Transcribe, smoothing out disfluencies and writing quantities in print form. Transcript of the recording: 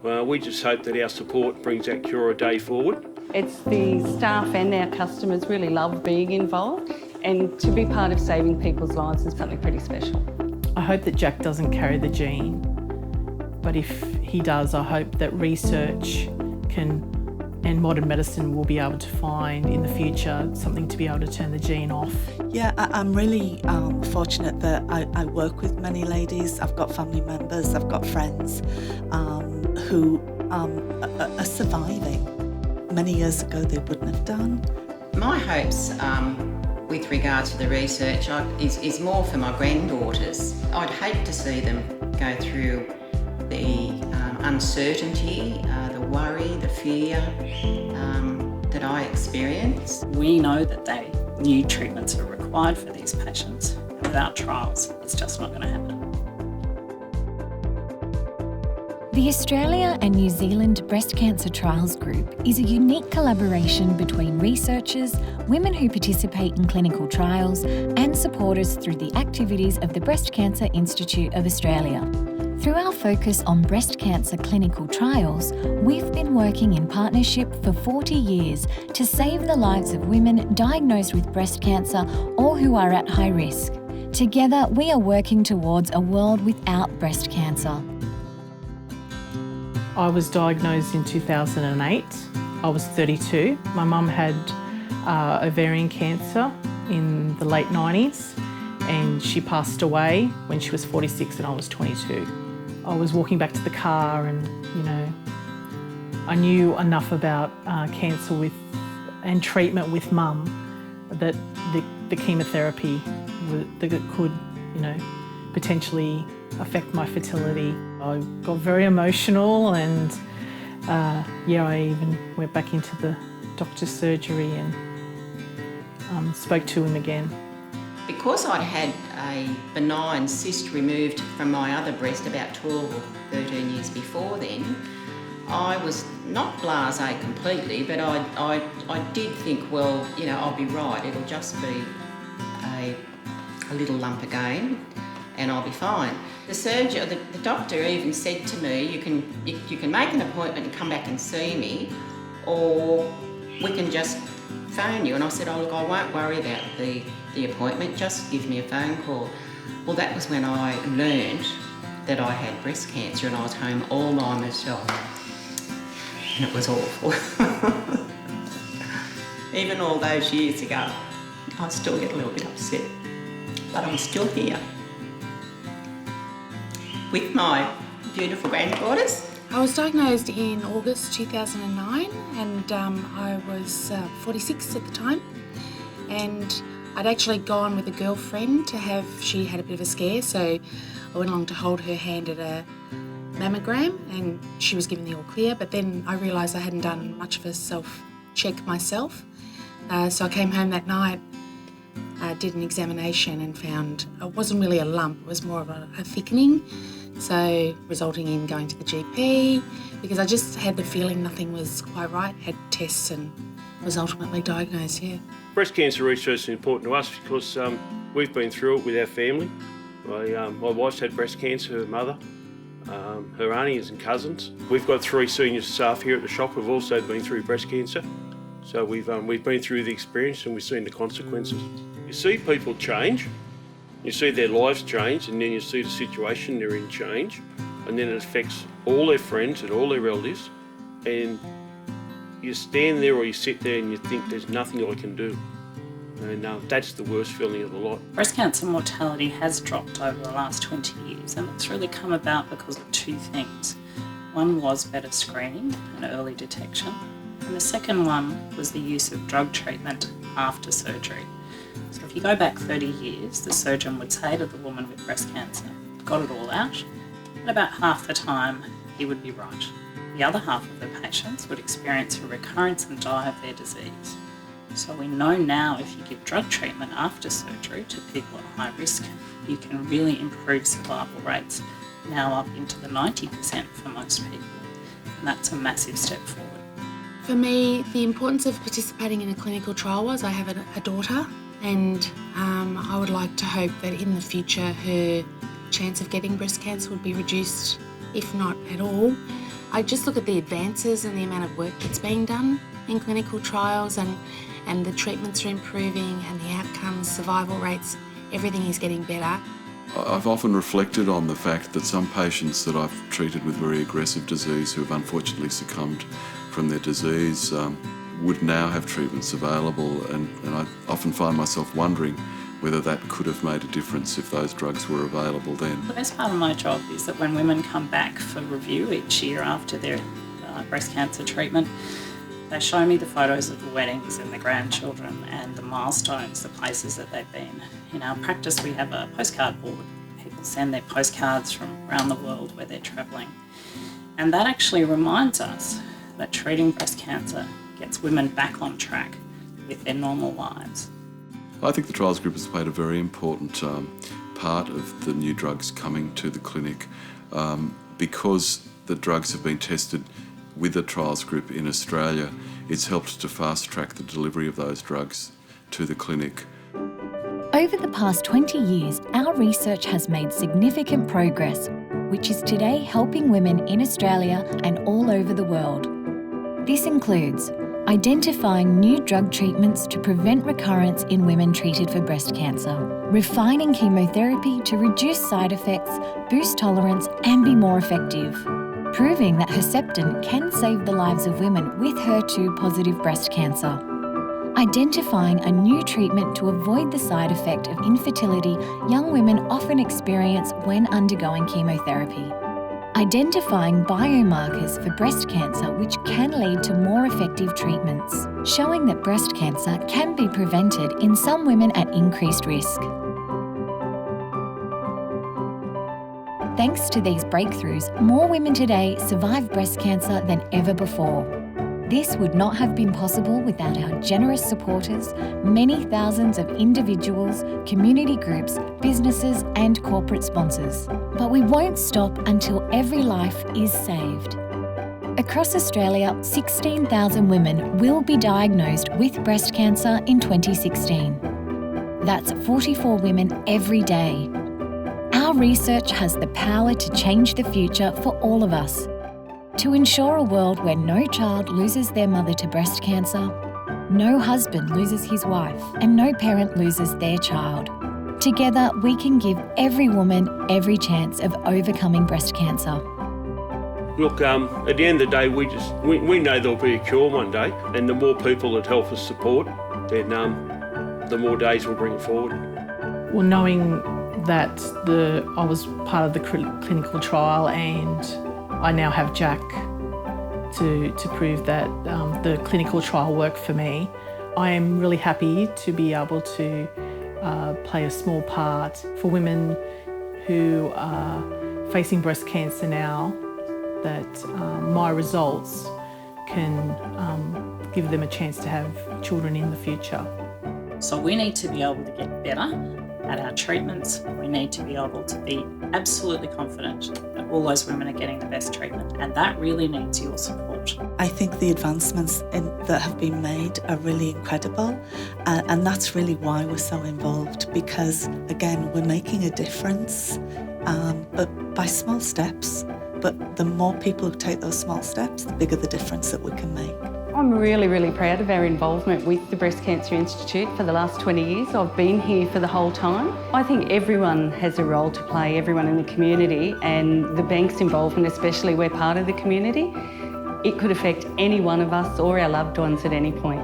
We just hope that our support brings that cure a day forward. It's the staff and our customers really love being involved, and to be part of saving people's lives is something pretty special. I hope that Jack doesn't carry the gene, but if he does, I hope that research and modern medicine will be able to find in the future something to be able to turn the gene off. Yeah, I'm really fortunate that I work with many ladies. I've got family members, I've got friends who are surviving. Many years ago they wouldn't have done. My hopes with regard to the research is more for my granddaughters. I'd hate to see them go through the uncertainty, the worry, the fear that I experience. We know that new treatments are required for these patients, and without trials, it's just not going to happen. The Australia and New Zealand Breast Cancer Trials Group is a unique collaboration between researchers, women who participate in clinical trials, and supporters through the activities of the Breast Cancer Institute of Australia. Through our focus on breast cancer clinical trials, we've been working in partnership for 40 years to save the lives of women diagnosed with breast cancer or who are at high risk. Together, we are working towards a world without breast cancer. I was diagnosed in 2008. I was 32. My mum had ovarian cancer in the late 90s, and she passed away when she was 46 and I was 22. I was walking back to the car and, I knew enough about cancer and treatment with mum that the chemotherapy that it could, potentially affect my fertility. I got very emotional and, I even went back into the doctor's surgery and spoke to him again. Because I'd had a benign cyst removed from my other breast about 12 or 13 years before then, I was not blasé completely, but I did think, well, I'll be right, it'll just be a little lump again and I'll be fine. The surgeon, the doctor even said to me, you can make an appointment and come back and see me, or we can just phone you. And I said, oh look, I won't worry about the appointment, just give me a phone call. Well, that was when I learned that I had breast cancer and I was home all by myself. And it was awful. Even all those years ago, I still get a little bit upset, but I'm still here with my beautiful granddaughters. I was diagnosed in August 2009 and I was 46 at the time, and I'd actually gone with a girlfriend she had a bit of a scare, so I went along to hold her hand at a mammogram and she was given the all clear, but then I realised I hadn't done much of a self-check myself. So I came home that night, did an examination and found it wasn't really a lump, it was more of a thickening. So resulting in going to the GP because I just had the feeling nothing was quite right, had tests and was ultimately diagnosed, yeah. Breast cancer research is important to us because we've been through it with our family. My wife's had breast cancer, her mother, her aunties and cousins. We've got 3 senior staff here at the shop who've also been through breast cancer. So we've been through the experience and we've seen the consequences. You see people change. You see their lives change, and then you see the situation they're in change, and then it affects all their friends and all their relatives, and you stand there or you sit there and you think there's nothing I can do. And that's the worst feeling of the lot. Breast cancer mortality has dropped over the last 20 years, and it's really come about because of 2 things. One was better screening and early detection, and the second one was the use of drug treatment after surgery. So if you go back 30 years, the surgeon would say to the woman with breast cancer, got it all out, and about half the time he would be right. The other half of the patients would experience a recurrence and die of their disease. So we know now if you give drug treatment after surgery to people at high risk, you can really improve survival rates, now up into the 90% for most people. And that's a massive step forward. For me, the importance of participating in a clinical trial was I have a daughter, and I would like to hope that in the future her chance of getting breast cancer would be reduced, if not at all. I just look at the advances and the amount of work that's being done in clinical trials, and the treatments are improving and the outcomes, survival rates, everything is getting better. I've often reflected on the fact that some patients that I've treated with very aggressive disease who have unfortunately succumbed from their disease would now have treatments available, and I often find myself wondering whether that could have made a difference if those drugs were available then. The best part of my job is that when women come back for review each year after their breast cancer treatment, they show me the photos of the weddings and the grandchildren and the milestones, the places that they've been. In our practice, we have a postcard board. People send their postcards from around the world where they're travelling. And that actually reminds us that treating breast cancer gets women back on track with their normal lives. I think the Trials Group has played a very important part of the new drugs coming to the clinic because the drugs have been tested with the Trials Group in Australia. It's helped to fast-track the delivery of those drugs to the clinic. Over the past 20 years, our research has made significant progress, which is today helping women in Australia and all over the world. This includes identifying new drug treatments to prevent recurrence in women treated for breast cancer, refining chemotherapy to reduce side effects, boost tolerance and be more effective, proving that Herceptin can save the lives of women with HER2-positive breast cancer, identifying a new treatment to avoid the side effect of infertility young women often experience when undergoing chemotherapy, identifying biomarkers for breast cancer which can lead to more effective treatments, showing that breast cancer can be prevented in some women at increased risk. Thanks to these breakthroughs, more women today survive breast cancer than ever before. This would not have been possible without our generous supporters, many thousands of individuals, community groups, businesses and corporate sponsors. But we won't stop until every life is saved. Across Australia, 16,000 women will be diagnosed with breast cancer in 2016. That's 44 women every day. Our research has the power to change the future for all of us. To ensure a world where no child loses their mother to breast cancer, no husband loses his wife, and no parent loses their child. Together, we can give every woman every chance of overcoming breast cancer. Look, at the end of the day, we know there'll be a cure one day, and the more people that help us support, then the more days we'll bring forward. Well, knowing that I was part of the clinical trial and I now have Jack to prove that the clinical trial worked for me, I am really happy to be able to play a small part for women who are facing breast cancer now, that my results can give them a chance to have children in the future. So we need to be able to get better at our treatments. We need to be able to be absolutely confident that all those women are getting the best treatment, and that really needs your support. I think the advancements that have been made are really incredible, and that's really why we're so involved, because again, we're making a difference, but by small steps. But the more people who take those small steps, the bigger the difference that we can make. I'm really, really proud of our involvement with the Breast Cancer Institute for the last 20 years. I've been here for the whole time. I think everyone has a role to play, everyone in the community, and the bank's involvement, especially we're part of the community. It could affect any one of us or our loved ones at any point.